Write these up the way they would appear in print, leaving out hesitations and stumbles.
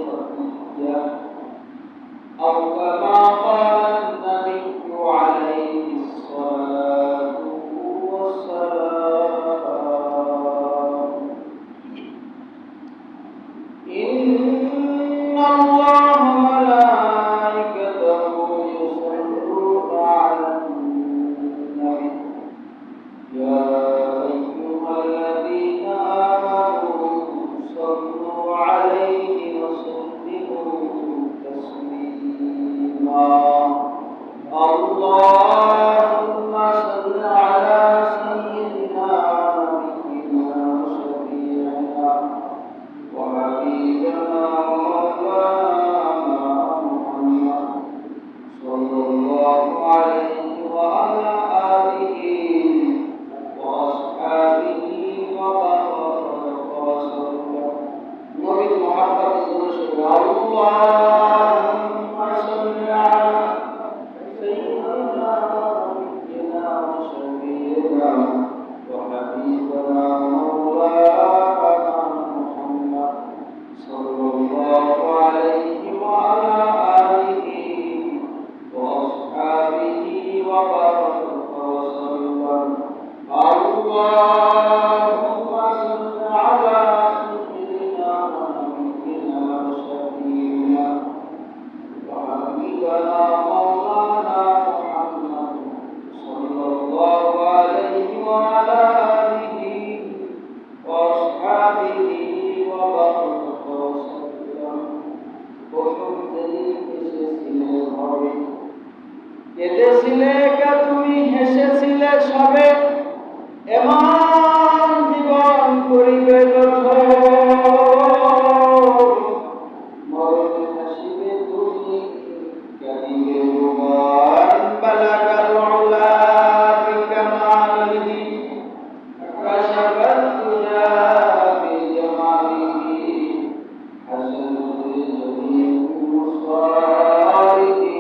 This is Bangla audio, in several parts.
خفيا أو كما قال النبي عليه الصلاة والسلام إن الله ملائكته يصلون على النبي يا أيها الذين آمنوا صلوا عليه وسلموا تسليما اللهم صل على سيدنا نبينا وشفيعنا وحبيبنا ومولانا محمد صلى الله عليه وعلى آله وأصحابه وبارك وسلم نبي محمد صلى الله اللهم صل على سيدنا نبينا وشفيعنا وحبيبنا ومولانا محمد صلى الله عليه وعلى آله وأصحابه وبارك وسلم اللهم صل على سيدنا ونبينا وشفيعنا وحبيبنا مولانا محمد صلى الله عليه وعلى آله وأصحابه وبارك وسلم কেঁদেছিলে কে তুমি হেসেছিলে সবে এমন জীবন করিবে মরণে হাসিবে তুমি কাঁদিবে ভুবন বালাগাল উলা বিকামালিহি কাশাফাত দুজা বিজামালিহি হাসানুল জমিল মুসফারিহি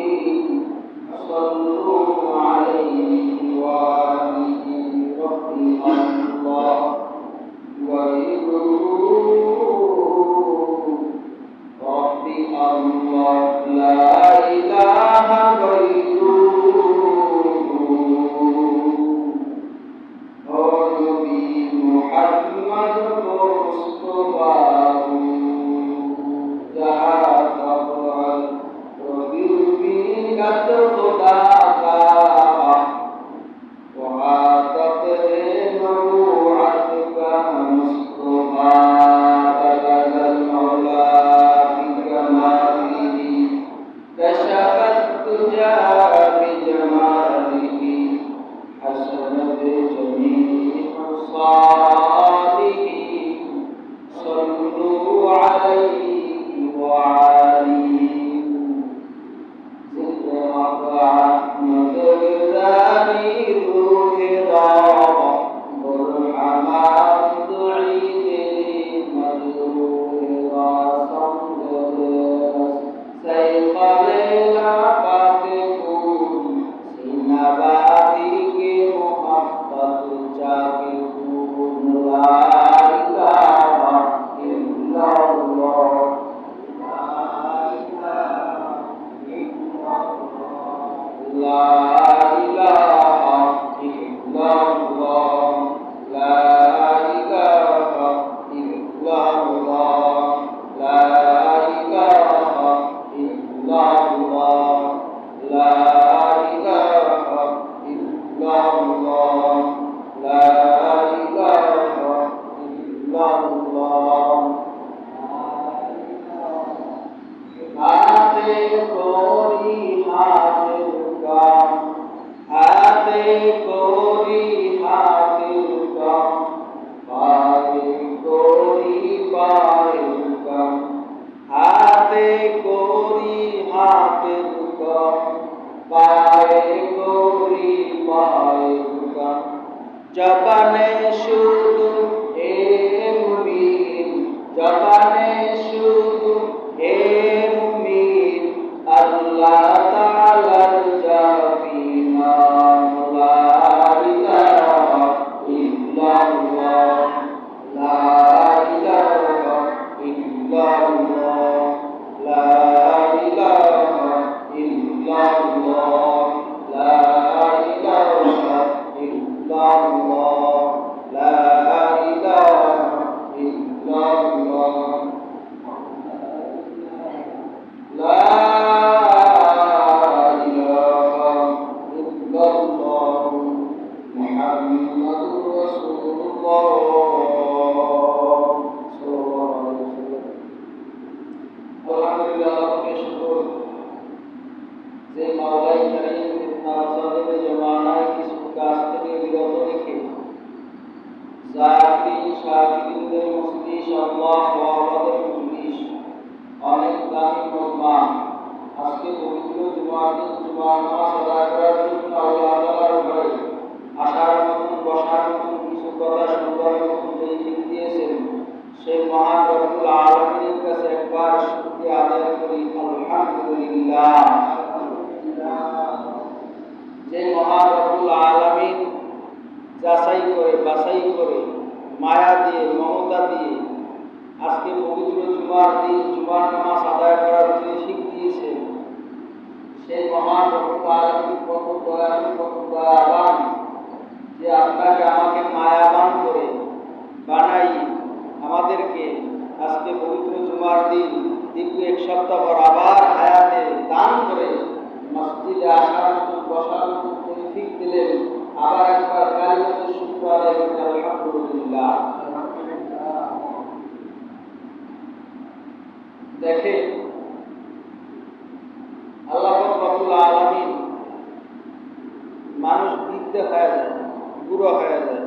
صلوا عليه وآله رحمه الله ويقولوا ربي الله لا إله غيره ونبي محمد مصطفى জবানে শুধু হে মুমিন, জবানে শুধু হে মুমিন, আল্লাহ তাআলার জাপি নাম লা ইলাহা ইল্লাল্লাহ, লা ইলাহা ইল্লাল্লাহ, প্রতিপালককে শুকর যে মাওলাই কারীম ফিতনা ফাসাদের জমানায় কিছু কাজ থেকে বিরত রেখে জাকিরিন শাকিরিনদের মজলিস আল্লাহ ওয়াবাদের মজলিস অনেক দামি মেজবান আজকে পবিত্র জুমার দিন জুমার নামাজ আদায় করার জন্য আল্লাহ তাআলার ঘরে আসার মতন বসার মতন কিছু কথা শুনবার মতন তৌফিক দিয়েছেন সেই মহান রব্বুল আলামিনের কাছে একবার শুকরিয়া আদায় করি আলহামদুলিল্লাহ। যে মহান রব্বুল আলামিন যাচাই করে বাছাই করে মায়া দিয়ে মমতা দিয়ে আজকে পবিত্র জুমার দিন জুমার নামাজ আদায় করার তৌফিক দিয়েছেন সেই মহান রব্বুল আলামিন কত দয়ালু কত দয়াবান যে আপনাকে আমাকে মায়াবান করে বানাই আমাদেরকে আজকে পবিত্র জুমার দিন দীর্ঘ এক সপ্তাহ পর আবার হায়াতে দান করে মসজিদে আসার মতো বসার মতো তৌফিক দিলেন। আবার একবার কালিমাতুশ শুকর আদায় করি আলহামদুলিল্লাহ। দেখেন আল্লাহ রব্বুল আলামিন মানুষ বৃদ্ধ হয়ে যায় বুড়ো হয়ে যায়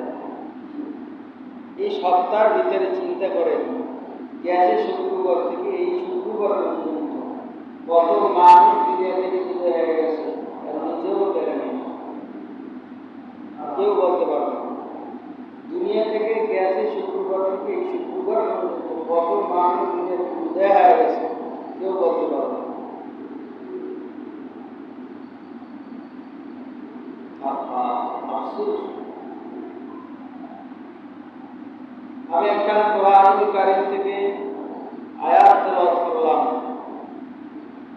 এই সপ্তাহের ভিতরে চিন্তা করেন গেছে শুক্রবার থেকে এই শুক্রবার পর্যন্ত কত মানুষ দুনিয়া থেকে বিদায় হয়ে গেছে নিজেও বেড়ে নেই কেউ বলতে পারবে দুনিয়া থেকে গেছে শুক্রবার থেকে এই শুক্রবার পর্যন্ত কত মানুষ দুনিয়া থেকে বিদায় হয়ে গেছে কেউ বলতে পারবে আফসোস। আমি একটা কোরআনুল কারীম থেকে আয়াত তেলাওয়াত করলাম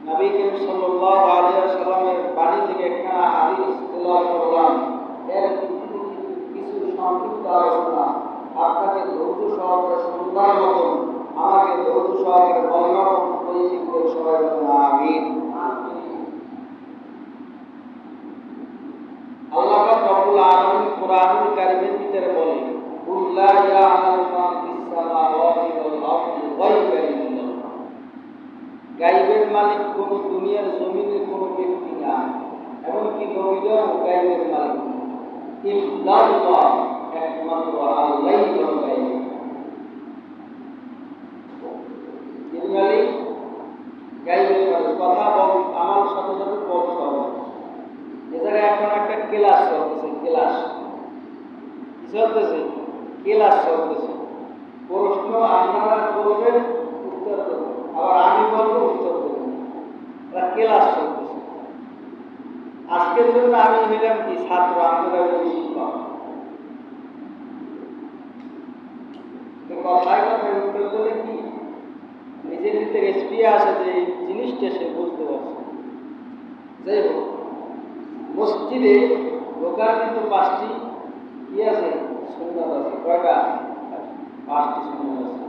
নবী করিম সাল্লাল্লাহু আলাইহি ওয়াসাল্লামের বাণী থেকে একটা হাদিস তেলাওয়াত করলাম এর কিছু সংক্ষিপ্ত আলোচনা আপনাকে ধৈর্য সহকারে শুনবার মতন আমাকে ধৈর্য সহকারে বলার মতন তৌফিক দেন সবাই বলুন আমিন। আল্লাহ রব্বুল আলামিন কোরআনুল কারীমের ভিতরে বলেন কুল লা ইয়ালামু মান ফিস সামাওয়াতি ওয়াল আরদি গায়বা ইল্লাল্লাহ। গায়বের মালিক কোন দুনিয়ার জমিনের কোন ব্যক্তি না এমনকি নবীরাও গায়বের মালিক ইল্লাল্লাহ একমাত্র আল্লাহই গায়ব। যিনি মালিক গায়বের মালিক কথা বল আমার সাথে সাথে বলতে হবে। এছাড়া এখন একটা ক্লাস চলতেছে ক্লাস কি চলতেছে ক্লাস চলতেছে প্রশ্ন আপনারা করবেন উত্তর দেবেন আবার আমি বলবো উত্তর দেবেন এটা ক্লাস চলতেছে। আজকের জন্য আমি হইলাম কি ছাত্র আপনারা শিক্ষক কথায় কথায় উত্তর দিলে কি নিজের ভিতরে এক্সপিরিয়েন্স আসে যে এই জিনিসটা সে বুঝতে পারছে। যাই হোক মসজিদে ঢোকার কিন্তু 5টি কি আছে সুন্নাত আছে কয়টা 5টি সুন্নাত আছে।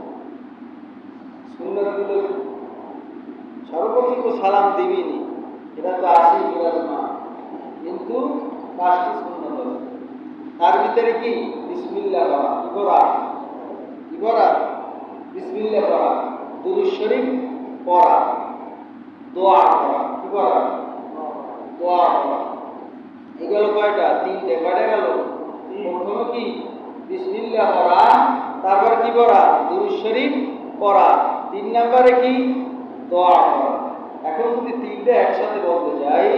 সুন্নাতগুলো সর্বপ্রথম তো সালাম দিবিনি এটা তো আসেই বিরাজমান কিন্তু 5টি সুন্নাত আছে তার ভিতরে কি বিসমিল্লাহ পড়া কি পড়া বিসমিল্লাহ পড়া দুরূদ শরীফ পড়া দোয়া করা কি করা দোয়া করা এগুলো কয়টা 3টে কয়টা গেল প্রথমে কি বিসমিল্লাহ পড়া তারপর কি পড়া দুরূদ শরীফ পড়া 3 নম্বরে কি দোয়া করা। এখন যদি 3টে একসাথে বলতে যাই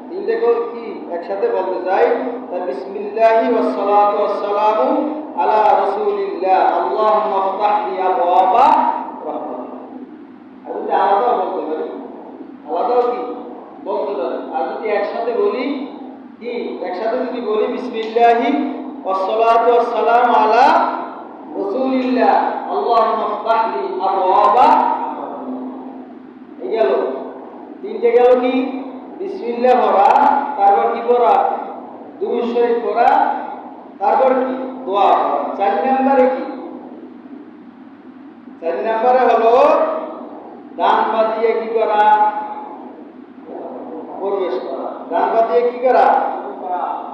3টে কি একসাথে বলতে যাই তা বিসমিল্লাহি ওয়াস সালাতু ওয়াস সালামু আলা রাসূলিল্লাহ আল্লাহুম্মা ইফতাহ লি আবওয়াবা রাহমাতিক। আর যদি আলাদা বলতে পারি আলাদাও কি বলতে পারি আর যদি একসাথে বলি কি একসাথে যদি বলি বিসমিল্লাহি ওয়াস সালাতু ওয়াস সালামু আলা রাসূলিল্লাহ আল্লাহুম্মা ইফতাহ লি আবওয়াবা এই গেল 3টে গেল কি বিসমিল্লাহ পড়া তারপর কি পড়া দুরূদ শরীফ পড়া তারপর কি দোয়া পড়া। 4 নম্বরে কি 4 নম্বরে হলো ডান পা দিয়ে কি করা প্রবেশ করা ডান পা দিয়ে কি করা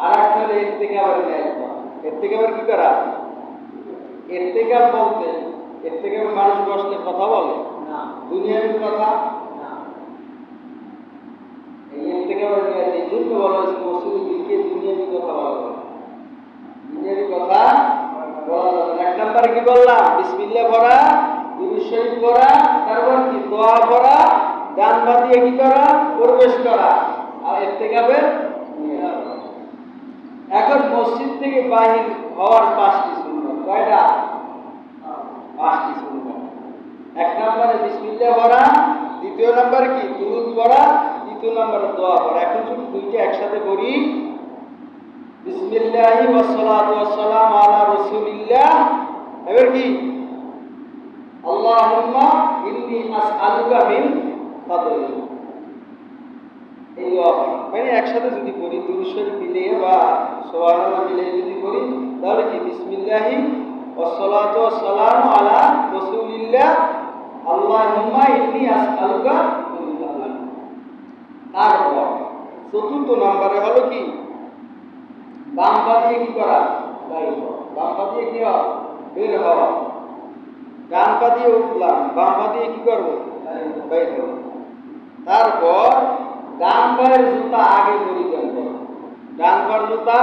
আর একটা হলো এর থেকে আবার কি করা এর থেকে বলতে এর থেকে মানুষ বসলে কথা বলে না দুনিয়ার কথা কথা বলা যাবে না। 1 নম্বরে কি বললাম? বিসমিল্লাহ পড়া, দুরূদ শরীফ পড়া, তারপর কি দোয়া পড়া, ডান পা দিয়ে কি করা? প্রবেশ করা, আর ইত্তেকাবের নিয়ত। এখন মসজিদ থেকে বাহির হওয়ার 5টি সুন্নাত। কয়টা? 5টি সুন্নাত। 1 নম্বরে বিসমিল্লাহ পড়া, দ্বিতীয় নম্বরে কি দুরূদ পড়া, তৃতীয় নম্বরে দোয়া পড়া। এখন যদি দুইটা একসাথে করি, বিসমিল্লাহি ওয়াসসালাতু ওয়াসসালামু আলা রাসূলিল্লাহ, এবার কি আল্লাহুম্মা ইন্নী আসআলুকা মিন ফাদলিক, এই দোয়া পড়া। মানে একসাথে যদি করি, দুরূদ শরীফ মিলিয়ে বা সুবহানাল্লাহ মিলিয়ে যদি করি, তাহলে কি বিসমিল্লাহি ওয়াসসালাতু ওয়াসসালামু আলা রাসূলিল্লাহ আল্লাহুম্মা ইন্নী আসআলুকা মিন ফাদলিক। তারপর চতুর্থ নম্বরে হলো কি বাম পা দিয়ে কি করা? বাইর হওয়া। বাম পা দিয়ে কি হওয়া? বের হওয়া। ডান পা দিয়ে উঠলাম, বাম পা দিয়ে কি করবো? বাইর হওয়া। তারপর ডান পায়ের জুতা আগে পরিধান করো। ডান পায়ের জুতা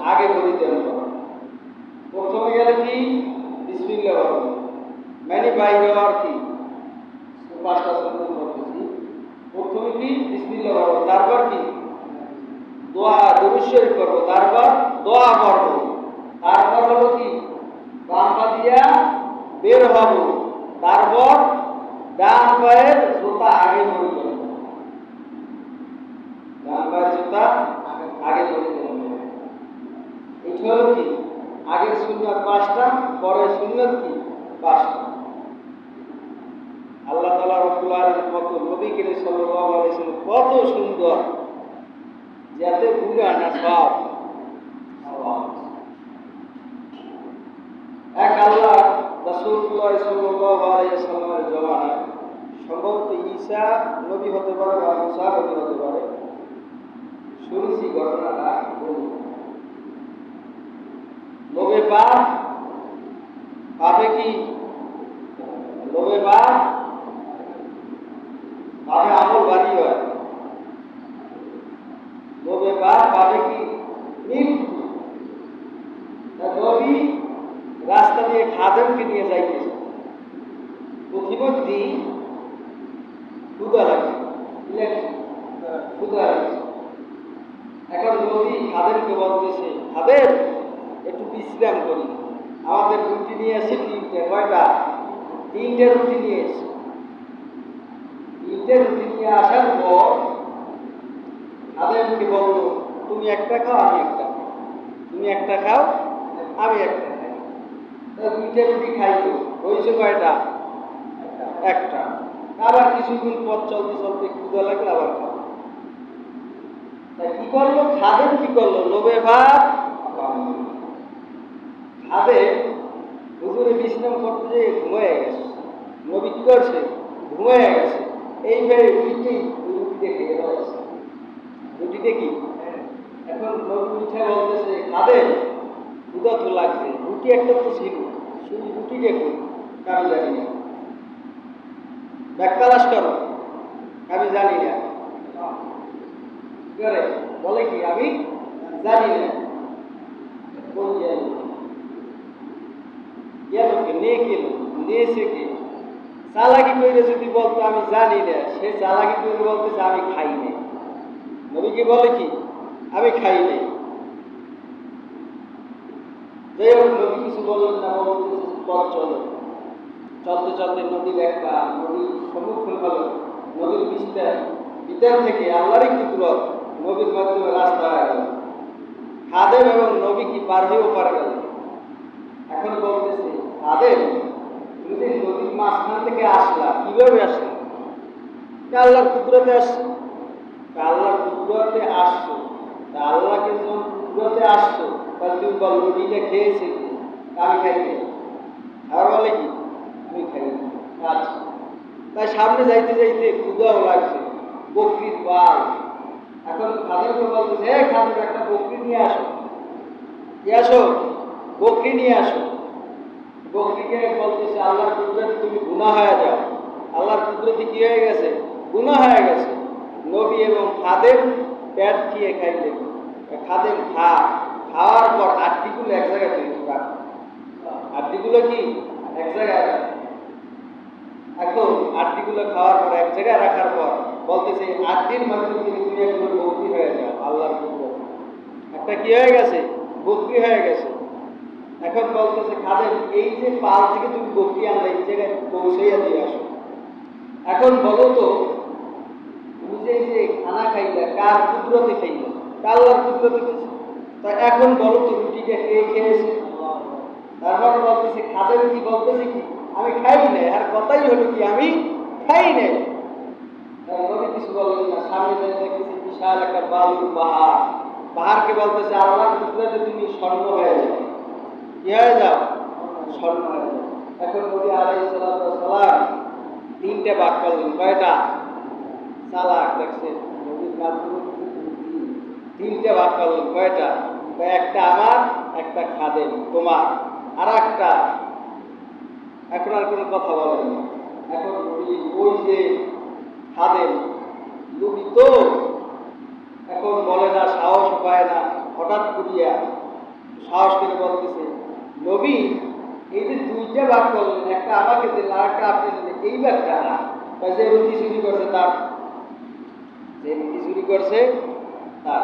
আগে পরিধান করো। প্রথমে গেলে কি বিসমিল্লাহ বলবো, মানে বাইর হওয়ার কি 5টা সুন্নাত করতেছি। প্রথমে কি বিসমিল্লাহ বলবো, তারপর কি দোয়া দুরূদ শরীফ করব, তারপর দোয়া করব, তারপর হলো কি বাম পা দিয়া বের হব, তারপর ডান পায়ের জুতা আগে পরিধান করব। ডান পায়ের জুতা আগে পরিধান করব। এটা হলো কি আগের সুন্নাত 5টা, পরের সুন্নাত কি 5টা। আল্লাহ তাআলা রব্বুল আলামিন কত নবী করিম সাল্লাল্লাহু আলাইহি ওয়াসাল্লাম কত সুন্দর, যাতে বুড়া না সব। এক আল্লাহ রাসূলুল্লাহ সাল্লাল্লাহু আলাইহি ওয়াসাল্লামের জমানায়, সম্ভবত ঈসা নবী হতে পারে বা মুসা নবী হতে পারে, শুনেছি ঘটনাটা। লোভে পাপ, পাপে কি লোভে পাপ, পাপে আমল বাড়ি হয়। লোভে পাপ, পাপে কি মৃত্যু। নবী রাস্তা দিয়ে খাদেমকে নিয়ে যাইতেছে, প্রতিমধ্যে ক্ষুধা লাগে, ক্ষুধা লাগছে। এখন নবী খাদেমকে বলতেছে, খাদেম একটু বিশ্রাম করি, আমাদের রুটি নিয়ে এসে 3টে। কয়টা? 3টে রুটি নিয়ে এসে। 3টে রুটি নিয়ে আসার পর খাদেমকে বললো, তুমি একটা খাও, আমি একটা খাও। তুমি একটা খাও, আমি একটা খাই। 2টে রুটি খাইতো, হয়েছে কয়টা? একটা। আবার কিছুদিন পথ চলতে চলতে ক্ষুধা লাগলে আবার খাও। তাই কি করলো খাদেম? কি করলো? লোভে ভাব, খাদেম হুজুরে বিশ্রাম করতে যেয়ে ঘুমিয়ে গেছে। নবী কি করছে? ঘুমিয়ে গেছে। এইভাবে রুটিতে খেয়ে রয়েছে। রুটিতে কি এখন নবী উঠে বলতেছে, খাদেম ক্ষুধা তো লাগছে, রুটি একটা তো ছিল, সেই রুটি দেখুন, আমি জানি না, ব্যাকতালাশ করো, আমি জানি না। বলে কি আমি জানি না। চালাকি করে যদি বলতো আমি জানি না, সে চালাকি করে বলতেছে আমি খাই না। নবীকে বলে কি আমি খাই নাই। যাই হোক, নবী কিছু বললেন না, বলতেছে পথ চলো। চলতে চলতে নদীর একটা নদীর সম্মুখীন হলো। নদীর ভিতর থেকে আল্লাহরই কুদরত, নবীর মাধ্যমে রাস্তা হয়ে গেল। খাদেম এবং নবী কি পার হয়ে ওপার গেল। এখন বলতেছে, খাদেম তুমি নদীর মাঝখান থেকে আসলা, কিভাবে আসলা? আল্লাহর কুদরতে আসছো। আল্লাহর কুদরতে আসছো, তা আল্লাহকে যখন কুদরতে আসছো, তাহলে তুমি বল রুটিটা খেয়েছে কি? আমি খাইনি। আর বলে কি তুমি খাইনি। আচ্ছা, তাই সামনে যাইতে যাইতে ক্ষুধাও লাগছে, বকরির পাল। এখন খাদেমকে বলতেছে, হে খাদেম একটা বকরি নিয়ে আসো। কি আসো? বকরি নিয়ে আসো। বকরিকে বলতেছে, আল্লাহর কুদরতে তুমি গুনাহ হয়ে যাও। আল্লাহর কুদরতে কি হয়ে গেছে? গুনাহ হয়ে গেছে। নবী এবং খাদেম পেট খেয়ে খাইলেন। খাদেম খা, খাওয়ার পর আটটিগুলো এক জায়গায় তৈরি রাখো, আটটিগুলো কি এক জায়গায় রাখো। এখন আটটিগুলো খাওয়ার পর এক জায়গায় রাখার পর বলতেছে 8 দিন মাধ্যমে তুমি একজন বকরি হয়ে যাও। আল্লাহর কুদরত, একটা কি হয়ে গেছে, বকরি হয়ে গেছে। এখন বলতেছে খাদেম, এই যে পাল থেকে তুমি বকরি আনলে এই জায়গায় পৌঁছাইয়া দিয়ে আসো। এখন বলো তো, তুমি যে খানা খাইলে কার কুদরতে খাইলে? আল্লাহর কুদরতে খেয়েছে। তা এখন বলো তো রুটিটা কে খেয়েছে? তারপর বলতেছে খাদেম কি বলতেছে কি, আমি খাই নাই। আর কথাই হলো কি, আমি খাই নাই। নবী কিছু বললেন না। সামনে দেখতেছি বিশাল একটা বালুর পাহাড়। পাহাড়কে বলতেছে আল্লাহর কুদরতে তুমি স্বর্ণ হয়ে যাও। কি হয়ে যাও? স্বর্ণ হয়ে যাও। এখন নবী আলাইহিস সালাতু ওয়াস সালাম 3টে বাক করলেন। কয়টা? চালাক দেখছেন নবীর মাধ্যমে 3টে বাক করলেন। কয়টা? একটা আমার, একটা খাদেম তোমার, আর একটা। এখন আর কোনো কথা বলেন না। এখন ওই যে খাদেম লুবি তো, এখন বলে না, সাহস পায় না। হঠাৎ করিয়া সাহস করে বলতেছে, নবী এই যে 2টা ভাগ করলেন, একটা আমাকে দিলেন আর একটা আপনি দিলেন, এই ব্যাগটা না। যে রুটি চুরি করছে তার, যে রুটি চুরি করছে তার।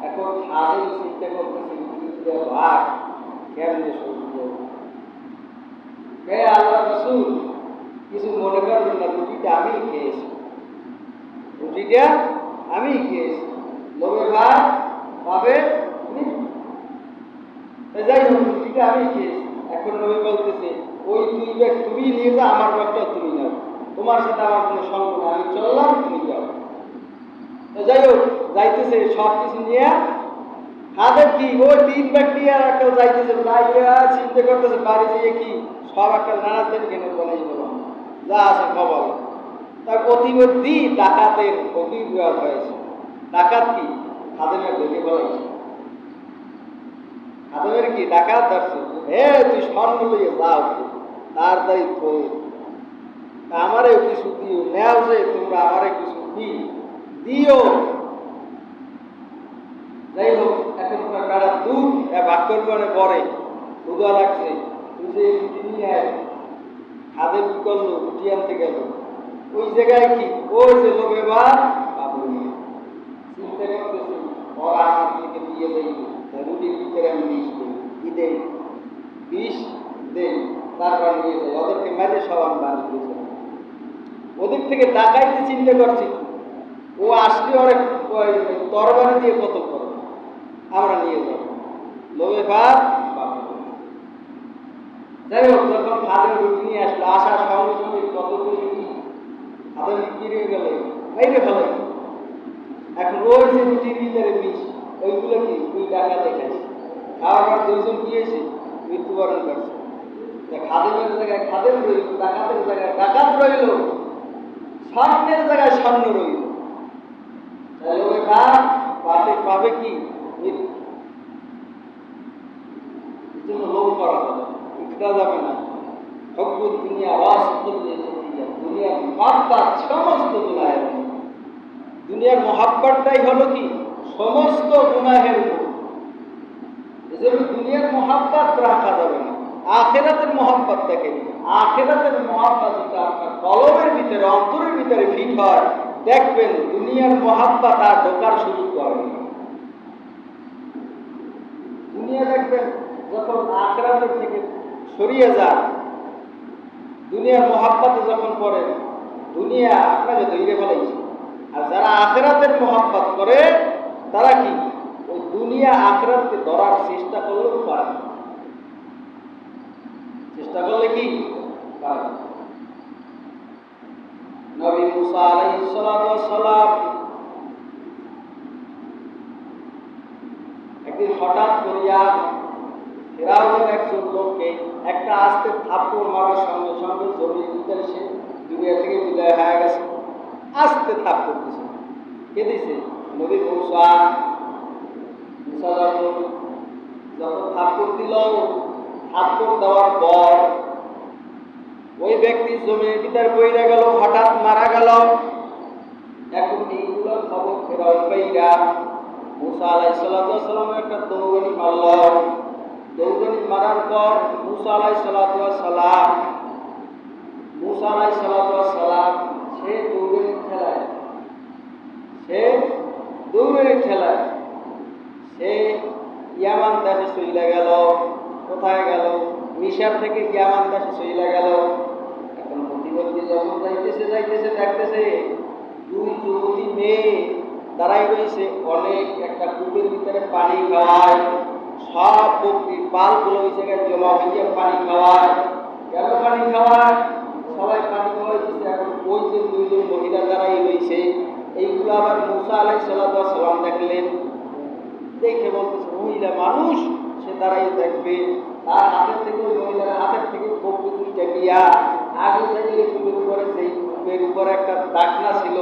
এখন খাদেম চিন্তা করতেছে 2টা ভাগ কেমনে সহ্য। হে আল্লাহ রাসূল, কিছু মনে করবেন না, রুটিটা আমি খেয়েছি, রুটিটা আমি খেয়েছি। লোভে ভাগ পাবে, যাই হোক রুটিটা আমি খেয়েছি। এখন নবী বলতেছে, ওই 2 ব্যাগ তুমি নিয়ে যাও, আমার ব্যাগটা তুমি নাও, তোমার সাথে আমার কোনো সঙ্গ না, আমি চললাম, তুমি যাও। তো যাই হোক যাইতেছে সব কিছু নিয়ে। খাদেম কি ওই 3 ব্যাগ নিয়ে আর একটা যাইতেছে, যাইয়া চিন্তা করতেছে বাড়ি যেয়ে কি সব একটা নানাজদের কেনে বলেই বলো যা আছে খবর। তার প্রতিমধ্যে ডাকাতের অভিজ্ঞতা হয়েছে। ডাকাত কি খাদেমের ধরে বলেছে, খাদেমের কি ডাকাত ধরছে, হে তুই স্বর্ণ লইয়ে যাও, তাড়াতাড়ি তো আমারে কিছু দিও, নেও যে তোমরা আমারে কিছু দিও। যাই হোক এখন কারা দুধ ভাগ করবে পরে দুধা লাগছে, তুই যে নিয়ে খাদেম কি করলো, রুটি আনতে গেল। ওই জায়গায় কি ওই যে লোভে ভাগ বাবু চিন্তা করতেছি, ওরা আমার দিকে দিয়ে যাই, রুটির ভিতরে আমি বিষ দেই, তারপর নিয়ে যাই, ওদেরকে মেরে সব আমি বানিয়ে দিয়েছিলাম। ওদের থেকে ডাকাইতে চিন্তা করছি, ও আসলে অনেক তরবারি দিয়ে কত করবে, আমরা নিয়ে যাব। লোভে ভাগ বাবু। যাই হোক যখন খাদের রুটি নিয়ে আসলো, আসার সঙ্গে সঙ্গে কতগুলো কি খাদের বিক্রি হয়ে গেল, বাইরে ফেলে। এখন ওই যে রুটির ভিতরে বিষ, ওইগুলো কি 2 টাকা দেখাচ্ছে। খাওয়ার পর 2 জন গিয়েছে, মৃত্যুবরণ করছে। খাদেমের জায়গায় খাদেম রইল, ডাকাতের জায়গায় ডাকাত রইল, স্বর্ণের জায়গায় স্বর্ণ রইল। তাহলে ওই ভাগ পাবে কি? লোভ করা যাবে, উঠা যাবে না। হকুর দুনিয়া রস করলে দুনিয়ার মহাব্বত সমস্ত গুনাহের, দুনিয়ার মহাব্বতটাই হলো কি সমস্ত গুনাহের মূল। এজন্য দুনিয়ার মহাব্বত রাখা যাবে না, আখিরাতের মহাব্বত দেখে। আখিরাতের মহাব্বত যেটা আপনার কলবের ভিতরে, অন্তরের ভিতরে ফিট হয়, দেখবেন দুনিয়ার মহাব্বত আর ঢোকার সুযোগ করে না। দুনিয়া দেখবেন যখন আখিরাতের থেকে সরিয়ে যায়, দুনিয়ার মহাব্বতে যখন পড়ে, দুনিয়া আপনাকে ধৈর্য ফেলাইছে। আর যারা আখিরাতের মহাব্বত করে তারা কি ওই দুনিয়া আখিরাতকে ধরার চেষ্টা করলেও পারে না। চেষ্টা করলে কি পারে। নবী মুসা আলাইহিস সালাম একদিন হঠাৎ করিয়া ফিরাউনের একজন লোককে একটা আস্তে থাপ্পড় মারার সঙ্গে সঙ্গে জমির ভিতরে সে দুনিয়া থেকে বিদায় হয়ে গেছে। আস্তে থাপ্পড় দিছে, কে দিছে? নবী মুসা। যখন থাপ্পড় দিল, থাপ্পড় দেওয়ার পর ওই ব্যক্তি জমির ভিতরে বইরা গেল, হঠাৎ মারা গেল। এখন এইগুলোর খবর ফেরাউন পাইরা মুসা আলাইহিস সালাম একটা দৌড়ানি মারল। দৌড়ানি মারার পর মুসা আলাইহিস সালাম সে দৌড়ানি খেলায় সে ইয়ামান দেশে চলে গেল। কোথায় গেল? মিশর থেকে ইয়ামান দেশে চলে গেল। এখন প্রতিবন্ধী যখন যাইতেছে দেখতেছে দুই যুবতী মেয়ে দাঁড়াই রয়েছে অনেক একটা কূপের ভিতরে পানি খাওয়ায়। সব বকরির পালগুলো ওই জায়গায় জমা হয়ে পানি খাওয়ায়। কেন পানি খাওয়ায়? সবাই পানি খাওয়াইতেছে। এখন ওই যে দুইজন মহিলা দাঁড়াই রয়েছে, এইগুলো আবার মুসা আলাইহিস সালাম দেখলেন। দেখে বলতেছে মহিলা মানুষ, সে দাঁড়াই দেখবে। তার হাতের থেকে ওই মহিলার হাতের থেকে বকরি দুইটা গিয়া আগে থেকে কূপের উপরে, সেই কূপের উপরে একটা ডাকনা ছিল।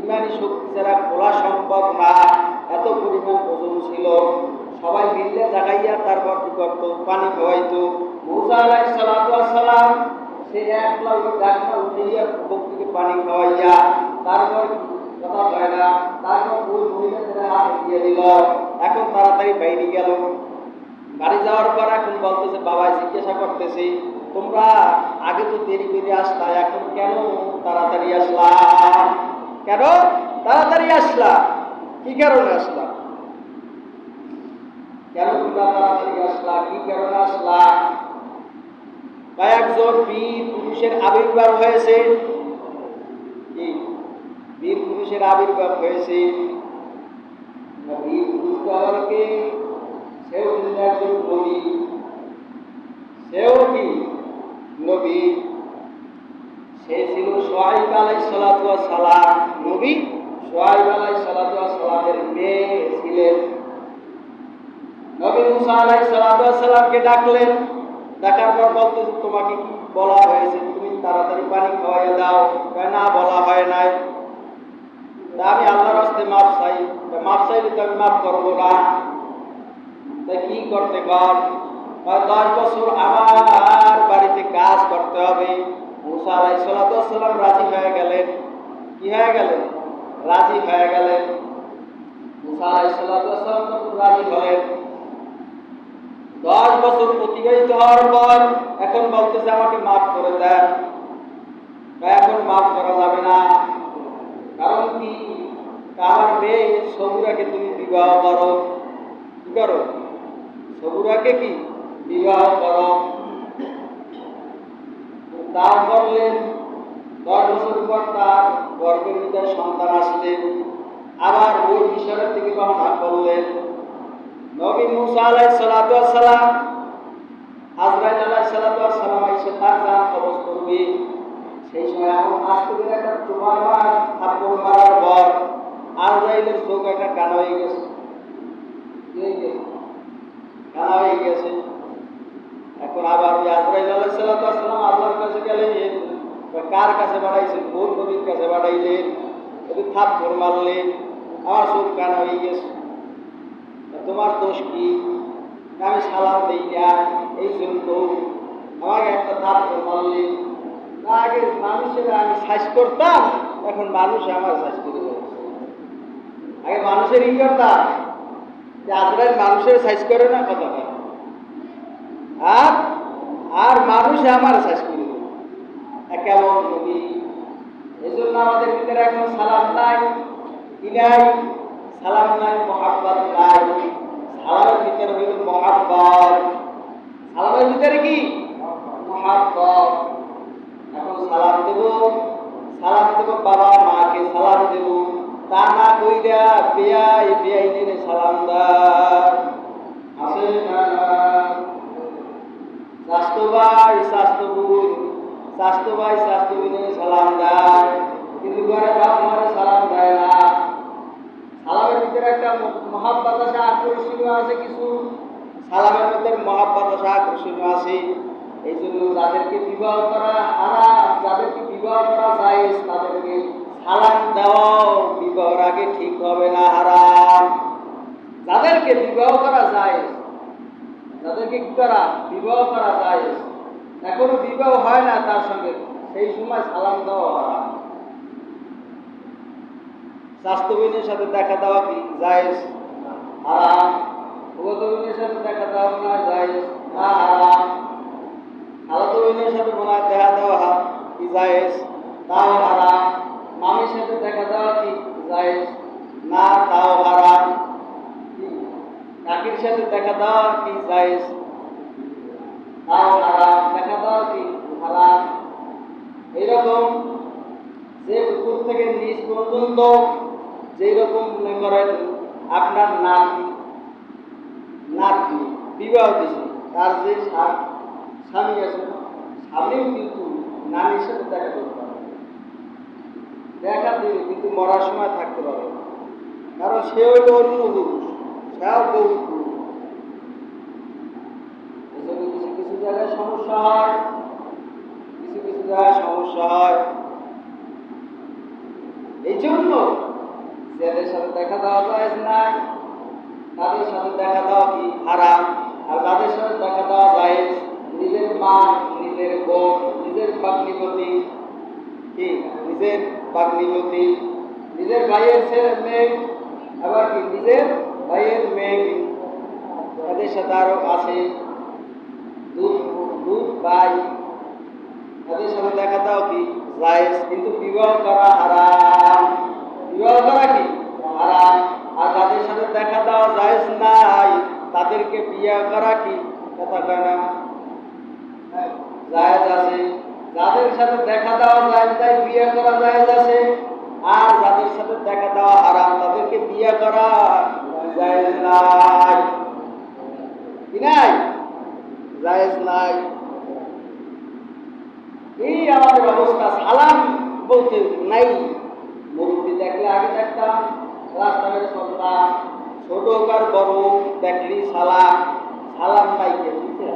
ইমানি শক্তি ছাড়া খোলা সম্ভব না, এত পরিমাণ ওজন ছিল। সবাই মিললে জাগাইয়া তারপর কি করতো? পানি খাওয়াইতো। মুসা আলাইহিস সালাম সে একলা ওই ডাকনা উঠিয়া বকরিকে পানি খাওয়াইয়া তারপর কথা হয় না, তারপর ওই মহিলাদের হাত দিয়ে দিল। এখন তাড়াতাড়ি বাইরে গেল। বাড়ি যাওয়ার পর এখন বলতেছে, বাবা জিজ্ঞাসা করতেছে, তোমরা আগে তো দেরি করে আসলা, এখন কেন তাড়াতাড়ি আসলা? কেন তাড়াতাড়ি আসলা? কি কারণে আসলা? কেন তোমরা তাড়াতাড়ি আসলা? কি কারণে আসলা? একজন বীর পুরুষের আবির্ভাব হয়েছে। বীর পুরুষের আবির্ভাব হয়েছে। বীর পুরুষকে সেও কিন্তু একজন নবী। সেও কি নবী? সে ছিল শুআয়ব আলাইহিস সালাম। নবী শুআয়ব আলাইহিস সালামের মেয়ে ছিলেন। নবী মুসা আলাইহিস সালামকে ডাকলেন। ডাকার পর বলতেছে, তোমাকে কি বলা হয়েছে? তুমি তাড়াতাড়ি পানি খাওয়াইয়া দাও। না, বলা হয় নাই। আমি আল্লাহর রাস্তায় মাপ চাই। মাপ চাইলে তো আমি মাফ করবো না। তা কি করতে কর? 10 বছর আমার বাড়িতে কাজ করতে হবে। মুসা আলাইহিস সালাম রাজি হয়ে গেলেন। কি হয়ে গেলেন? রাজি হয়ে গেলেন। মুসা আলাইহিস সালাম রাজি হলেন। 10 বছর অতিবাহিত হওয়ার পর এখন বলতেছে, আমাকে মাফ করে দেন। এখন মাফ করা যাবে না। কারণ কি? আমার মেয়ে সবুরাকে তুমি বিবাহ করো। কি করো? সবুরাকে কি বিবাহ করো। তা করলেন। 10 বছর পর তার গর্ভের ভিতরে সন্তান আসলেন। আবার ওই মিশরের থেকে রওনা করলেন। নবী মুসা আলাইহিস সালাম আজরাইল আলাইহিস সালাম এসে তার জান কবজ করবে। সেই সময় এমন আস্তে করে একটা থাপ্পড় মারার পর আজরাইলের চোখ একটা কানা হয়ে গেছে। কানা হয়ে গেছে। এখন আবার ওই আজরাইল আলাইহিস সালাম আল্লাহর কাছে গেলেন। কার কাছে বাড়াইছেন? কোন নবীর কাছে বাড়াইলেন? ওই থাপ্পড় মারলেন, আমার চোখ কানা হয়ে গেছে। তোমার দোষ কি? আমি সালাম দিই না, এই জন্য আমাকে একটা থাপ্পড় মারলেন। আগে মানুষের আমি সাইজ করতাম, এখন মানুষ আমার সাইজ করে দেয়। আগে মানুষের ই করতাম, যে আজরাইল মানুষের সাইজ করে না কথা হয়, আর মানুষ আমার সাইজ করে দেয়। কেমন নবী? এই জন্য আমাদের ভিতরে এখন সালাম নাই, কি নাই? সালাম নাই, মহাব্বত নাই। সালামের ভিতরে হইল মহাব্বত। সালামের ভিতরে কি? মহাব্বত। এখন সালাম দেব বাবা মাকে সালাম দেব। তা না কইরা বেয়াই সালাম দার আছে না? স্বাস্থ্য ভাই স্বাস্থ্য বোন সালাম দেয়, কিন্তু ঘরে বাপ মারে সালাম দেয় না। সালামের ভিতরে একটা মহাব্বত আছে, আকর্ষণীয় আছে কিছু। সালামের ভিতরে মহাব্বত আছে, আকর্ষণীয় আছে। এই জন্য যাদেরকে বিবাহ করা হারাম, যাদেরকে বিবাহ করা জায়েজ, তাদেরকে সালাম দেওয়াও বিবাহের আগে ঠিক হবে না, হারাম। যাদেরকে বিবাহ করা জায়েজ, যাদেরকে কি করা? বিবাহ করা জায়েজ, এখনো বিবাহ হয় না তার সঙ্গে, সেই সময় সালাম দেওয়া হারাম। স্বাস্থ্যবিহীনের সাথে দেখা দেওয়া কি জায়েজ? হারাম। ফুফাতো বোনের সাথে দেখা দেওয়া না জায়েজ না হারাম। খালাতো বোনের সাথে মনে হয় দেখা দেওয়া কি জায়েজ, তাও হারাম। মামির সাথে দেখা দেওয়া কি জায়েজ না, তাও হারাম। কাকির সাথে দেখা দেওয়া কি জায়েজ, তাও হারাম। দেখা দেওয়া কি হারাম। এইরকম যে উপর থেকে নিচ পর্যন্ত যেই রকম মনে করেন আপনার নাতি বিবাহ দিছে, তার যে স্বামী আছে, স্বামীও কিন্তু নানির সাথে দেখা করতে পারে, দেখা দিবে কিন্তু মরার সময় থাকতে পারে, কারণ সে হইল অন্য পুরুষ, সেও বহু পুরুষ। এজন্য কিছু কিছু জায়গায় সমস্যা হয়, কিছু কিছু জায়গায় সমস্যা হয়। এই জন্য যাদের সাথে দেখা দেওয়া জায়েজ নাই, তাদের সাথে দেখা দেওয়া কি হারাম। আর যাদের সাথে দেখা দেওয়া জায়েজ, নিজের মা, নিজের বোন, নিজের বাগ্নিপতি, কি নিজের বাগ্নিপতি, নিজের ভাইয়ের ছেলে মেয়ে, আবার কি নিজের ভাইয়ের মেয়ে, তাদের সাথে আরো আছে দুধ দুধ ভাই, তাদের সাথে দেখা দেওয়া কি জায়েজ, কিন্তু বিবাহ করা হারাম। বিবাহ করা কি হারাম। আর যাদের সাথে দেখা দেওয়া জায়েজ নাই, তাদেরকে বিয়ে করা কি কথা কয় না জায়েজ আছে। যাদের সাথে দেখা দেওয়া জায়েজ নাই, বিয়ে করা জায়েজ আছে। আর যাদের সাথে দেখা দেওয়া হারাম, তাদেরকে বিয়ে করা জায়েজ নাই। কি নাই? জায়েজ নাই। এই আমাদের অবস্থা। সালাম বলতে নাই। মুরব্বী দেখলে আগে দেখতাম রাস্তাঘাটে চলতাম, ছোট কার বড় দেখলি সালাম, সালাম নাইকে বুঝতে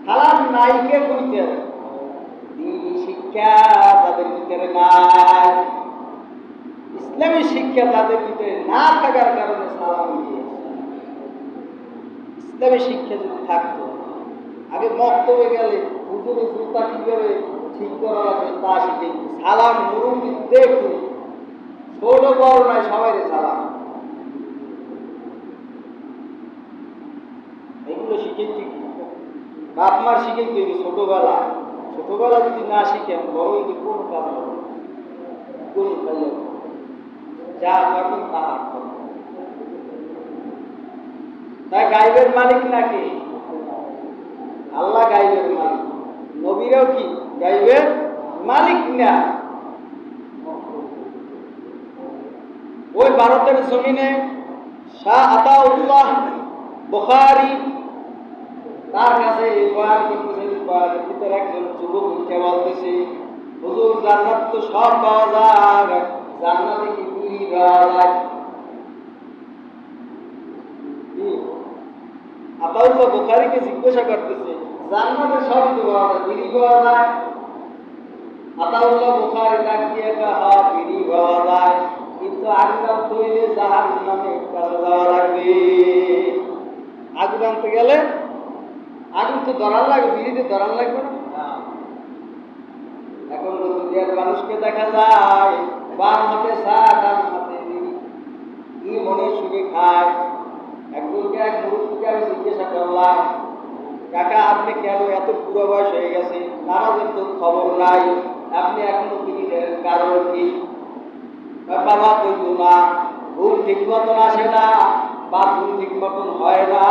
সালাম নাইকে বুঝতে দিনী শিক্ষা তাদের ভিতরে নাই, ইসলামী শিক্ষা তাদের ভিতরে না থাকার কারণে সালাম দিয়েছে। ইসলামী শিক্ষা যদি থাকতো, আগে মক্তবে গেলে হুজুরের জুতা কিভাবে ঠিক করা লাগে তা শিখে, সালাম মুরব্বী দেখে ছোট বড় নাই সবাই সালাম, এগুলো শিখে ঠিক বাপ মার শিখে তৈরি ছোটবেলা। ছোটবেলা যদি না শিখেন বড় হইলে কোন কাজ হবে, কোন কাজে যা করবেন তাহা করবেন। তাই গাইবের মালিক নাকি আল্লাহ, গাইবের মালিক। নবীরাও কি গাইবের মালিক না। ওই ভারতের জমিনে শাহ আতাউল্লাহ বুখারী, তার কাছে বয়ান করতেছে, বয়ানের ভিতরে একজন যুবক উঠে বলতেছে, হুজুর জান্নাত তো সব পাওয়া যায়, জান্নাতে কি বিড়ি পাওয়া যায়? আতাউল্লাহ বুখারীকে জিজ্ঞাসা করতেছে, জান্নাতে সব তো পাওয়া যায়, বিড়ি পাওয়া যায়? আতাউল্লাহ বুখারী ডাক দিয়ে কয়, বিড়ি পাওয়া যায়, কিন্তু আগুন তৈরি জাহান্নামে কাছে যাওয়া লাগবে। আগুন আনতে গেলে আগুন তো ধরার লাগবে, বিড়িতে ধরার লাগবে না। এখন তো দুনিয়ার মানুষকে দেখা যায় বাম হাতে চা, ডান হাতে বিড়ি, কি মনের সুখে খায়। একজনকে এক মুরব্বীকে আমি জিজ্ঞাসা করলাম, কাকা আপনি কেন এত পুরো বয়স হয়ে গেছে, নামাজের তো খবর নাই, আপনি এখনো বিড়ি খান, কারণ কি? বাবা কইব না, ঘুম ঠিক মতন আসে না, বাথরুম ঠিক মতন হয় না,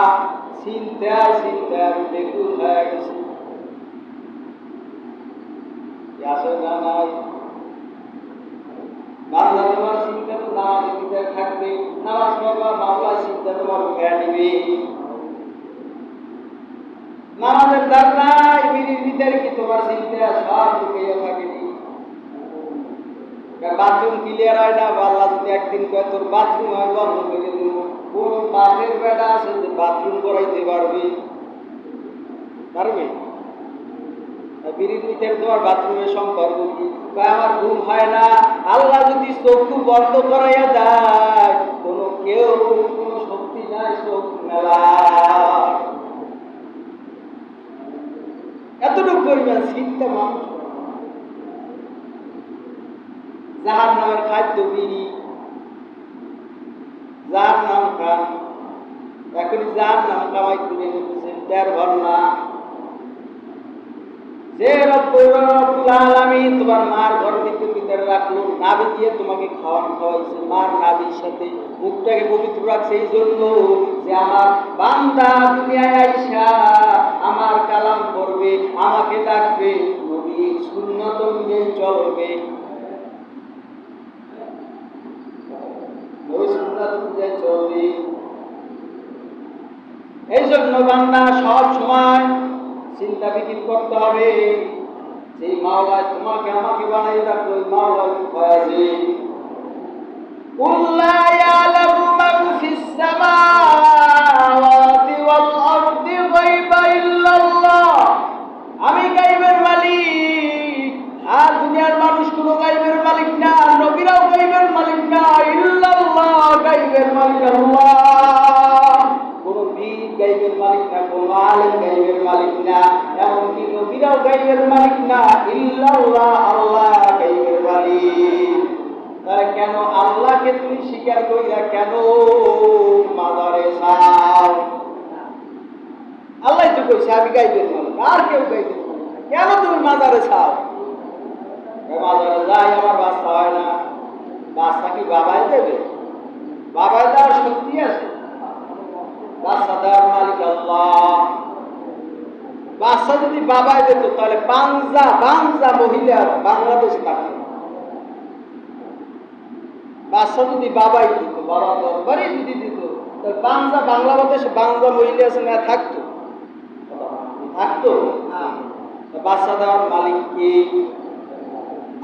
চিন্তায় চিন্তায় বেকুল হয়ে গেছে। আসে না নাই বাংলা তোমার চিন্তা তো নামাজের ভিতরে থাকবে, নামাজ পড়বা বাংলা চিন্তা তোমার উঠে নিবে। নামাজের দাম নাই, বিড়ির ভিতরে কি তোমার চিন্তা সব ঢুকাইয়া থাকেনি। বাথরুম ক্লিয়ার হয় না, আল্লাহ যদি একদিন কয় তোর বাথরুম হয় বন্ধ করে দেব, কোন বাপের বেটা আছে যে বাথরুম করাইতে পারবে? পারবে? বিড়ির ভিতরে তোমার বাথরুমের সম্পর্ক কি? আমার ঘুম হয় না, আল্লাহ যদি চক্ষু বন্ধ করাইয়া দেয়, কোনো কেউ কোনো শক্তি নাই চোখ মেলা। এতটুকু পরিমাণ চিন্তা মানুষ। জাহান্নামের খাদ্য বিড়ি, যার নাম খান, এখনই যার নাম কামাই করে নিতেছেন তার ঘর না। যে রব্বুল আলামিন তোমার মার গর্ভের ভিতরে রাখলো, নাভি দিয়ে তোমাকে খাওয়াইছে, মার নাভির সাথে মুখটাকে পবিত্র রাখছে এই জন্য যে আমার বান্দা দুনিয়ায় আইসা আমার কালাম করবে, আমাকে ডাকবে, নবীর সুন্নাত অনুযায়ী চলবে, নবীর সুন্নাত অনুযায়ী চলবে। এই জন্য বান্দা সব সময় চিন্তা বিকিত করতে হবে, সেই মাওলা তোমাকে আমাকে বানাই রাখলো, ওই মাওলা আছে। কুল লা ইয়ালামু মান ফিস সামাওয়াতি ওয়াল আরদি গায়বা ইল্লাল্লাহ, আমি গায়বের মালিক, আর দুনিয়ার মানুষ কোনো গায়বের মালিক না, নবীরাও গায়বের মালিক না, ইল্লাল্লাহ, গায়বের মালিক আল্লাহ। কোন বীর গায়বের মালিক না, কোন আলেম গায়বের মালিক না, এমনকি নবীরাও গায়বের মালিক না, ইল্লাল্লাহ, আল্লাহ গায়বের মালিক। তাহলে কেন আল্লাহকে তুমি স্বীকার করিলা, কেন মাজারে চাও? আল্লাহ তো কইছে আমি গায়বের মালিক, আর কেউ গায়বের মালিক না, কেন তুমি মাজারে চাও? মাজারে যাই আমার বাচ্চা হয় না, বাচ্চা কি বাবাই দেবে? বাবাই দেওয়ার শক্তি আছে? বাচ্চা দেওয়ার মালিক আল্লাহ। বাচ্চা যদি বাবাই দিত তাহলে বাঞ্জা মহিলা বাংলাদেশ থাকত। বাচ্চা যদি বাবাই দিত, বাবা দরবারই যদি দিত, তাহলে বাংলাদেশে বাঞ্জা মহিলা আছে না, থাকতো? বাচ্চা দেওয়ার মালিক কে?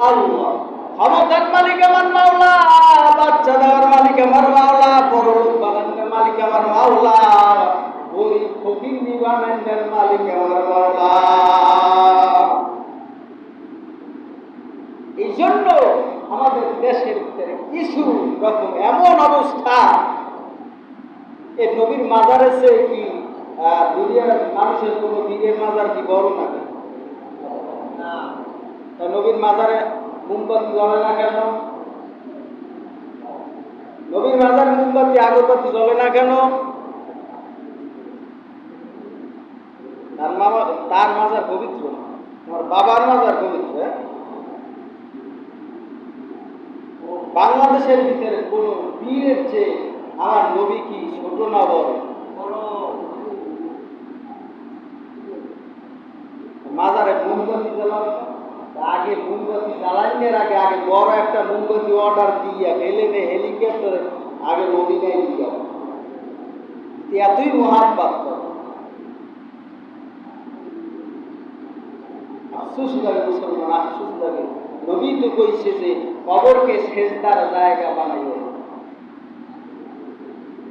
আল্লাহ। ক্ষমতার মালিক আমার মাওলা, বাচ্চা দেওয়ার মালিক আমার মাওলা, পরলোক বানানোর মালিক আমার মাওলা, গরিব ফকির বানানোর মালিক আমার মাওলা। এই জন্য আমাদের দেশের ভিতরে কিছু রকম এমন অবস্থা, এই নবীর মাজার এসে কি দুনিয়ার মানুষের কোন বীরের মাজার কি বড় নাকি? নবীর মাজারে মোমবাতি জ্বলে না কেন? নবীর মাজারে মোমবাতি আগরবাতি জ্বলে না কেন? তার মাজার পবিত্র, আমার বাবার মাজার পবিত্র। বাংলাদেশের ভিতরে কোন বীরের চেয়ে আমার নবী কি ছোট না বড়? মাজারে মোমবাতি জ্বালানো, আগে মোমবাতি জ্বালাইনের আগে বড় একটা মোমবাতি অর্ডার দিয়া প্লেনে হেলিকপ্টারে আগে মদিনায় দিয়া, এতই মহাব্বত করে। আফসোস লাগে মুসলমান, আফসোস লাগে। নবী তো কইছে যে কবরকে সেজদার জায়গা বানাইও,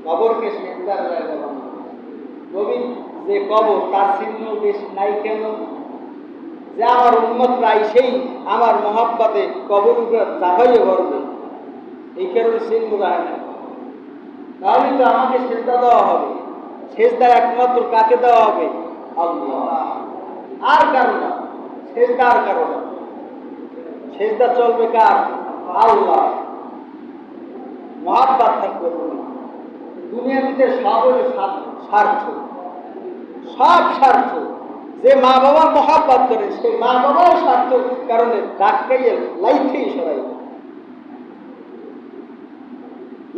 কবরকে সেজদার জায়গা বানাইও। নবী যে কবর তার চিহ্ন বেশ নাই কেন? যে আমার উম্মতরা সেই আমার মহাব্বতে কবর উপরে চাপাইয়ে করবে, এই কারণে চিহ্ন রাখে না। তাহলে তো আমাকে সেজদা দেওয়া হবে। সেজদা একমাত্র কাকে দেওয়া হবে? আল্লাহ, আর কারো না। সেজদা আর কারো না, সেজদা চলবে কার? আল্লাহ। মহাব্বত থাকবে। দুনিয়ার ভিতরে সব হলো স্বার্থ, সব স্বার্থ। যে মা বাবার মহাব্বত করে সেই মা বাবাও স্বার্থ কারণে ডাক্তাইয়ে লাইথেই সরাই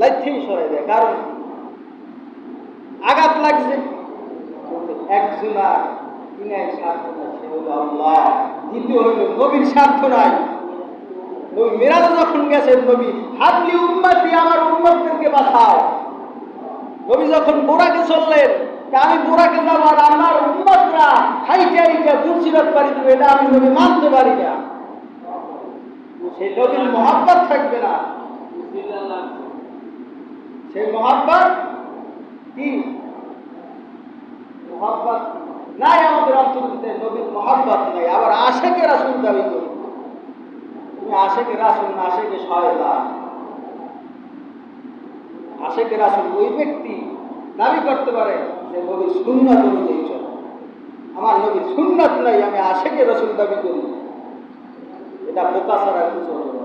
দেয়, দেয়। কারণ আঘাত লাগছে, একজন আর তিনার স্বার্থ নাই, সে হল আল্লাহ। দ্বিতীয় হইল নবীর স্বার্থ নাই। নবী মেরাজ যখন গেছেন, নবী হাবলি উম্মতি, আমার উম্মতদেরকে বাঁচাও। নবী যখন বোরাকে চললেন, আমি বোরাকে যাবো আর আমার উম্মতরা খাইতে বুঝিরত পারি দেবে, এটা আমি নবী মানতে পারি না। সেই নবীর মহাব্বত থাকবে না। সেই মহাব্বত কি? মহাব্বত নাই আমাদের অন্তর্ভুক্ত, নবীর মহাব্বত নাই। আবার আশেকে রাসূল দাবি করি। তুমি আশেকে রাসূল না, আশেকে শয়তান। আশেকে রাসূল ওই ব্যক্তি দাবি করতে পারে যে নবীর সুন্নাত অনুযায়ী চলে। আমার নবীর সুন্নাত নাই, আমি আশেকে রাসূল দাবি করি, এটা বোকা ছাড়া কিছু হলো না।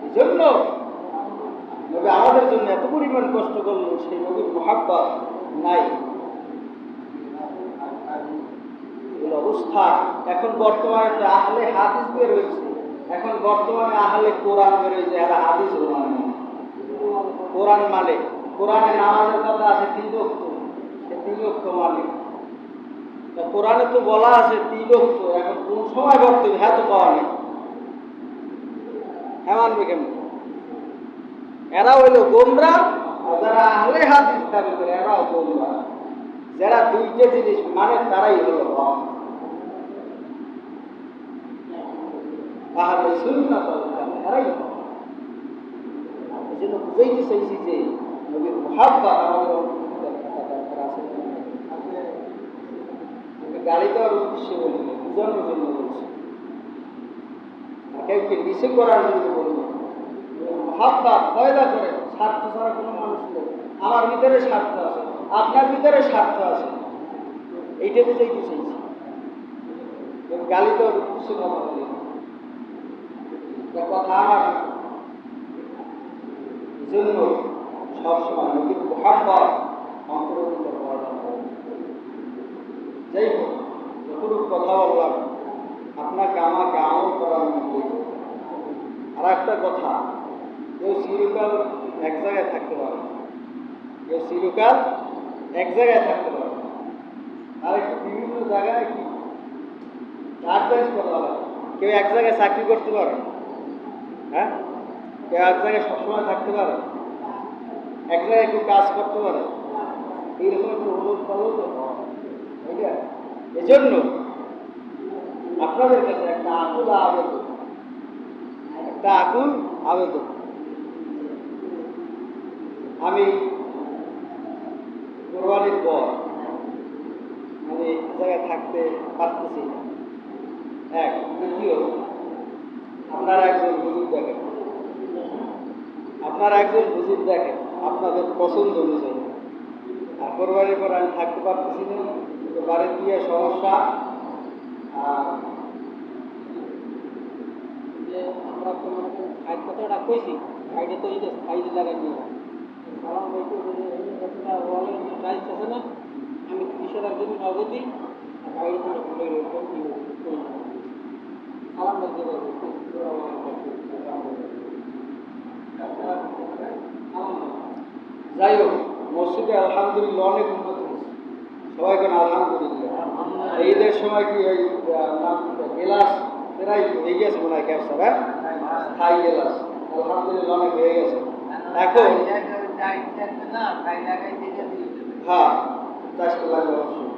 এই সেই নবীর মুহাব্বত নাই। এই অবস্থা এখন বর্তমানে তো আহলে হাদিস বের হয়েছে, এখন বর্তমানে আহলে কোরআন বের হয়েছে, এরা হাদিস মানে কোরআন মানে কোরআনে নামাজের কথা আছে 3 ওয়াক্ত, সে 3 ওয়াক্ত মানে কোরআনে তো বলা আছে 3 ওয়াক্ত, এখন কোন সময় বক্তব্য হ্যাঁ তো পাওয়া নেই, হ্যাঁ মানবে কেমন? এরা হইল গোমরা, আর যারা আহলে হাদিস দাবি করে এরাও গোমরা। যারা দুইটা জিনিস মানে তারাই হলো হক, আহলে সুন্নাত ওয়াল জামাত এরাই হক। এজন্য বুঝাইতে চাইছি যে নবীর মুহাব্বত আমাদের অন্তরে থাকা দরকার আছে। আমি গালি দেওয়ার উদ্দেশ্যে বলি না, বুঝানোর জন্য বলছি, কেউকে নিষে করার জন্য বলি না। মুহাব্বত পয়দা করে, স্বার্থ ছাড়া কোনো মানুষ নেই। আমার ভিতরে স্বার্থ আছে, আপনার ভিতরে স্বার্থ আছে, এইটা বুঝাইতে চাইছি। গালি দেওয়ার উদ্দেশ্যে কথা বলি না, কথা আমার জন্য সবসময় নবীর মুহাব্বত অন্তর্ভুক্ত হওয়া দরকার। যাই হোক, যতটুকু কথা বললাম আপনাকে আমাকে আমল করার মধ্যে। আর একটা কথা, কেউ চিরকাল এক জায়গায় থাকতে পারে, কেউ চিরকাল এক জায়গায় থাকতে পারে, আর একটু বিভিন্ন জায়গায় কি অ্যাডভাইস করা হবে। কেউ এক জায়গায় চাকরি করতে পারে, হ্যাঁ, কেউ এক জায়গায় সবসময় থাকতে পারে, এক জায়গায় কেউ কাজ করতে পারে, এইরকম একটু অনুরোধ করলো তো। এজন্য আপনাদের কাছে একটা আকুল আবেদন, একটা আকুল আবেদন, আমি কোরবানির পর আমি এক জায়গায় থাকতে পারতেছি না। এক, দ্বিতীয়, আপনারা একজন হুজুর দেখেন, আপনারা একজন হুজুর দেখেন আপনাদের পছন্দ অনুযায়ী, আর কোরবানির পর আমি থাকতে পারতেছি না, বাড়ি দিয়ে সমস্যা। আর যে আমরা কোনো সাইড কথাটা কইছি, সাইডে তো এই যে সাইডে লাগাই নিয়ে সালাম বলতে একটা ওয়ালের টাইলস আছে না, আমি 30,000 জমি নগদি আর বাইরে থেকে ভুলে সালাম বলতে পারবো। যাই হোক, মসজিদে আলহামদুলিল্লাহ অনেক উন্নত হয়েছে, সবাই কেন আলহামদুলিল্লাহ। ঈদের সময় কি ওই গেলাস প্রায় হয়ে গেছে মনে হয়, ক্যাপসার, হ্যাঁ, স্থায়ী গেলাস আলহামদুলিল্লাহ অনেক হয়ে গেছে। এখন হ্যাঁ, চাষটা লাগবে অবশ্যই।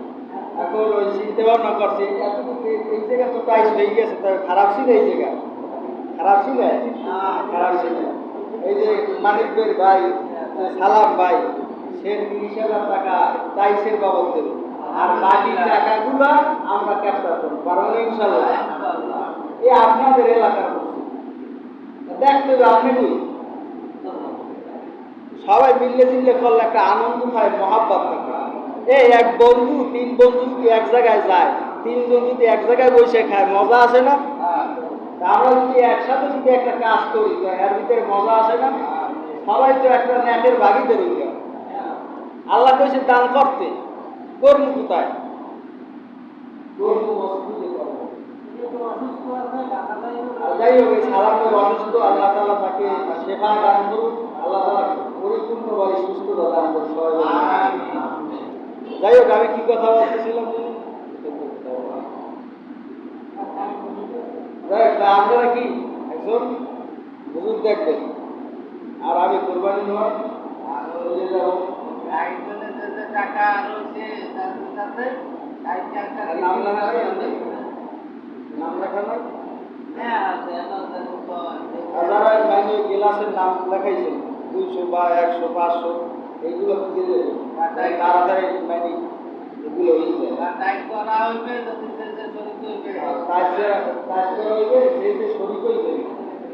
এখন ওই চিনতে ভাবনা করছি এই জায়গা তো টাইস হয়ে গেছে, তবে খারাপ ছিল এই জায়গা, খারাপ ছিল, খারাপ ছিল। এই যে মানিকের ভাই সালাম ভাই, সে 30,000 টাকা টাইসের বাবদ দেবে, আর বাকি টাকাগুলো আমরা ক্যাপচার করবো, কারণ ইনশাল্লাহ এই আপনাদের এলাকার দেখতে হবে। আপনি সবাই মিললে চিনলে করলে একটা আনন্দ হয়, মহাব্বত থাকে। এই এক বন্ধু 3 বন্ধু যদি এক জায়গায় যায়, 3 জন যদি এক জায়গায় বসে খায়, মজা আসে না? আমরা যদি একসাথে যদি একটা কাজ করি, এর ভিতরে মজা আসে না? সবাই তো একটা নেটের ভাগিতে রইল। আল্লাহ কইছে দান করতে, করবো কোথায়? করবো মসজিদে করবো। যাই হোক, এই সালামের অসুস্থ, আল্লাহ তাআলা তাকে শেফা দান করুন, আল্লাহ তাআলা পরিপূর্ণভাবে সুস্থতা দান করুন সবাই। যাই হোক, আমি কি কথা বলতেছিলাম? আপনারা কি একজন হুজুর দেখবেন, আর আমি কোরবানি নেওয়ার চলে যাবো। নাম লেখা নাই, যারা মানে গেলাসের নাম লেখাইছেন 200 বা 100 500 এইগুলো দিয়ে দেবেন, তাড়াতাড়ি মানে এগুলো হয়ে যায়।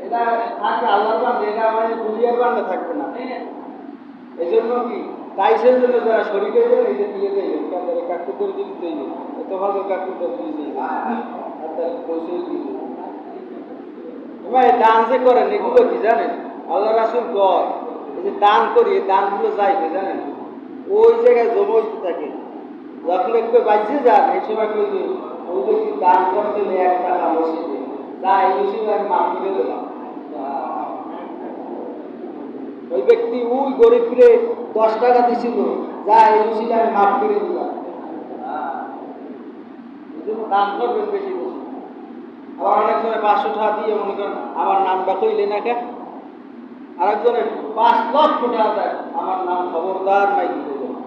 এটা থাকে আল্লাহর বান্দা, এটা মানে দুনিয়ার বান্দা থাকবে না। এই জন্য কি টাইসের জন্য যারা শরীর হয়ে যাবে, এই যে দিয়ে দেবেন কাকু করে দিতে চাইবে, এত ভালো কাকু করে দিয়ে দেবে, আর তার পয়সা দিয়ে দেবে। ডান্সে করেন, এগুলো কি জানেন? আল্লাহ রাসূল কর এই যে দান করি এই দানগুলো যাইবে জানেন ওই জায়গায় জমা হইতে থাকে, যখন একটু বাজিয়ে যান এই সময় কই যে ওই ব্যক্তি দান করতে 1 টাকা মসজিদে যা এই হিসেবে আমি মাফ করে দিলাম। ওই ব্যক্তি ওই গরিবরে 10 টাকা দিছিল, যা এই হিসেবে আমি মাফ করে দিলাম। এই জন্য দান করবেন বেশি বেশি। আবার অনেক সময় 500 টাকা দিয়ে মনে করেন আমার নামটা কইলে না কে, আরেকজনের 5 লক্ষ টাকা দেয় আমার নাম খবরদার নাই দিতে দেবে।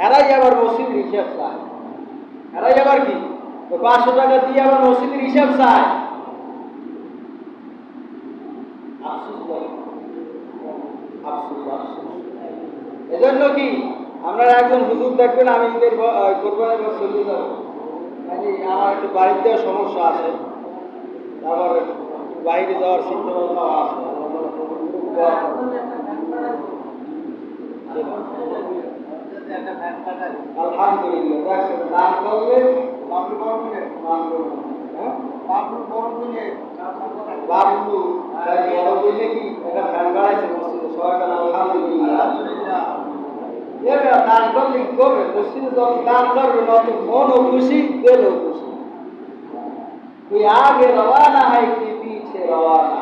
এরাই আবার মসজিদের হিসাব চায়, এরাই আবার কি 500 টাকা দিয়ে আবার মসজিদের হিসাব চায়। আফসোস করে, আফসোস আফসোস। এজন্য কি আমরা একজন হুজুর দেখবেন, আমি ঈদের কোরবানির পর চলে যাবো, আমার একটু বাড়িতে সমস্যা আছে, তারপর বাইরে যাওয়ার চিন্তা ভাবনা আছে। আলহামদুলিল্লাহ দেখছেন দান করলে বাবলু বড় বইলে কি একটা ফ্যান বাড়াইছে মসজিদে, সবাই আলহামদুলিল্লাহ। দান করলে কি করবে, মসজিদে যখন দান করবে নত মনও খুশি দিলও খুশি। তুই আগে রওয়ানা হয় তুই পিছে রওয়ানা,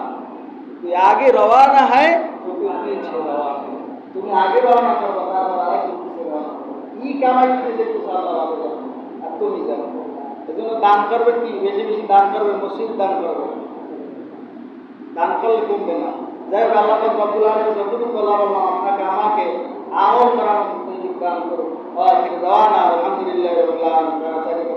তুই আগে রওয়ানা হয় তুই পিছে রওয়ানা। তুমি আগে রওনা করবো তারপর আরেকজন পিছে রওনা করবো, ই কামাই করে যেতে আল্লাহ হবে আর তুমি জানো। এজন্য দান করবেন কি বেশি বেশি দান করবেন, মসজিদ দান করবেন, দান করলে কমবে না। যাই হোক আল্লাহ রব্বুল আলামিন যতটুকু বলা বললাম আপনাকে আমাকে আমল করার তৌফিক দান করুন। আলহামদুলিল্লাহ রাব্বিল আলামিন।